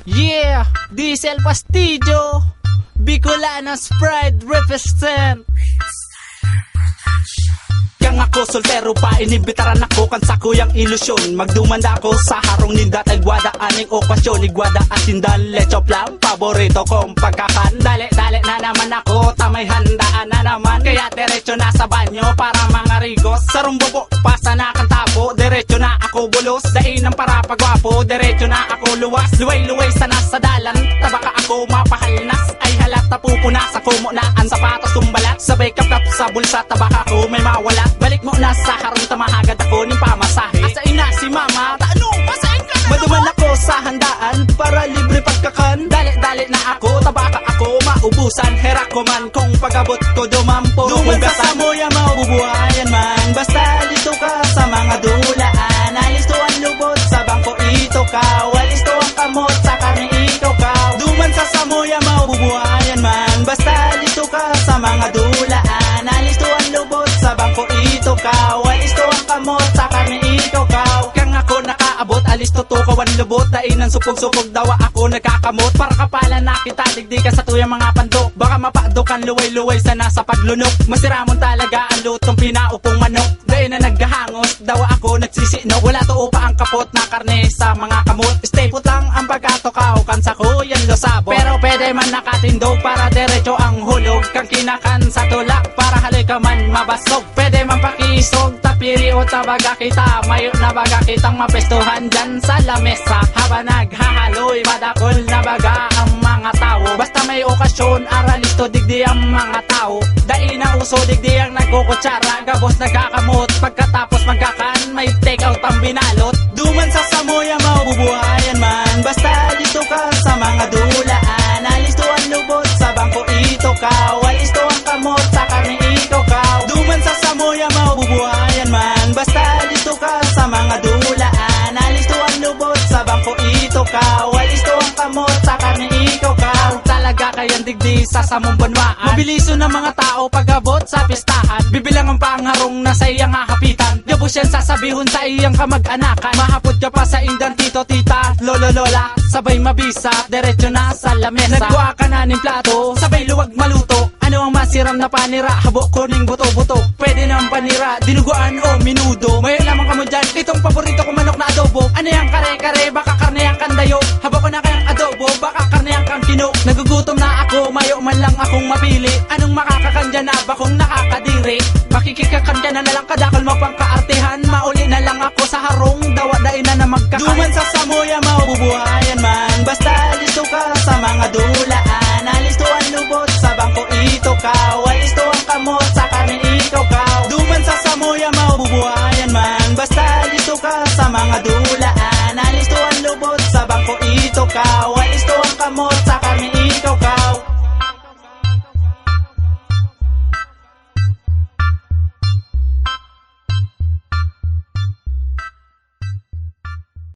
Yeah, Diesel Pastillo, Bicolana's pride represent. Yang ako soltero pa, inibitaran ako kan sa kuyang ilusyon. Magdumanda ako sa harong nindat ay gwada aning okasyon. Igwada at sindan lechop lang, paborito kong pagkakan. Dali na naman ako, tamay handaan na naman. Kaya diretso na sa banyo para mga rigos. Sa rumbobo, pasa na kang tabo. Diretso na ako bulos, dainang para pagwapo. Diretso na ako luwas, luway sa nasa dalan. Tabaka ako mapahalnas, ay halata pupunas ako mo na ang sapatos tumbalat. Sabay kapkap sa bulsa, tabaka ako may mawala. Balik mo na sa harong, tamahagad ako ng pamasahe. Asa ina si mama, tanong, masahin ka na maduman ako sa handaan para libre pagkakan. Dali na ako, tabaka ako maubusan. Herak ko man kung pagabot ko dumampo. Duman ka sa moya, maububuhayan man. Basta listo ka sa mga dulaan. Alisto ang lubot sa bangko, ito ka. Walisto ang kamot sa karne, ito ka. Duman ka sa moya, maububuhayan man. Basta listo ka sa mga dulaan. Alisto ang lubot sa bangko, ito ka. Walisto ang kamot sa karne, ito ka. Kang ako nakaabot, alisto to kawan lubot. Dainan supog-supog dawa ako nagkakamot. Para kapalan na kita, digdi ka sa tuyang mga pandok. Baka mapadokan luway sa nasa paglunok. Masiramon talaga ang lutong pinaupong manok. Dahil na naghahangos, dawa ako nagsisinok. Wala to upa ang kapot na karne sa mga kamot. Stay put lang ang pagkatokaw, kan sa kuyan lo sabot. Pero pwede man nakatindog para diretso ang hulog. Kang kinakan sa tulak para halika man mabasog. Pwede man pakisog, tapiri o tabaga kita. Mayo na baga kitang mapestuhan dyan sa lamesa. Haba naghahaloy, madakol na baga ang mga tao. Basta may okasyon, aralisto digdi ang mga tao. Dai na uso digdi ang nagkukutsara. Gabos nagkakamot, pagkatapos magkakan, may take out ang binalot. Duman sa samoya, maububuhayan man. Basta listo ka sa mga dulaan. Alisto ang lubot sa bangko, ito ka. Walisto ang kamot sa karne, ito ka. Duman sa samoya, maububuhayan man. Basta listo ka sa mga dulaan. Alisto ang lubot sa bangko, ito ka. Walisto ang kamot sa karne, ito ka. Talaga kayang digdi sa samong banwaan. Mabiliso ng mga tao pagabot sa pistahan. Bibilang ang pangharong na sa iyang hahapitan. Gabos yan sasabihon sa iyang kamag-anakan. Mahapod ka pa sa indang tito, tita, lolo, lola. Sabay mabisa, diretso na sa lamesa. Nagkuha ka na ng plato, sabay luwag maluto. Ano ang masiram na panira? Habok ko ning buto-buto. Pwede ng panira, dinuguan o minudo. May lamang ka mo dyan, itong paborito ko manok na adobo. Ano yung kare-kare, baka karne ang kandayo. Habok ko na kayang adobo, baka karne ang kang kino. Nagugutom na ako, mayo man lang akong mapili. Anong makakakandya na ba kung nakakadiri? Makikikakandya na lang kadakal mo pang kaartihan. Mauli na lang ako sa harong, dawa-dain na magkakan. Duman sa samoya, maububuhayan man. Basta listo ka sa mga dulaan. Alisto ang lubot sa bangko, ito ka.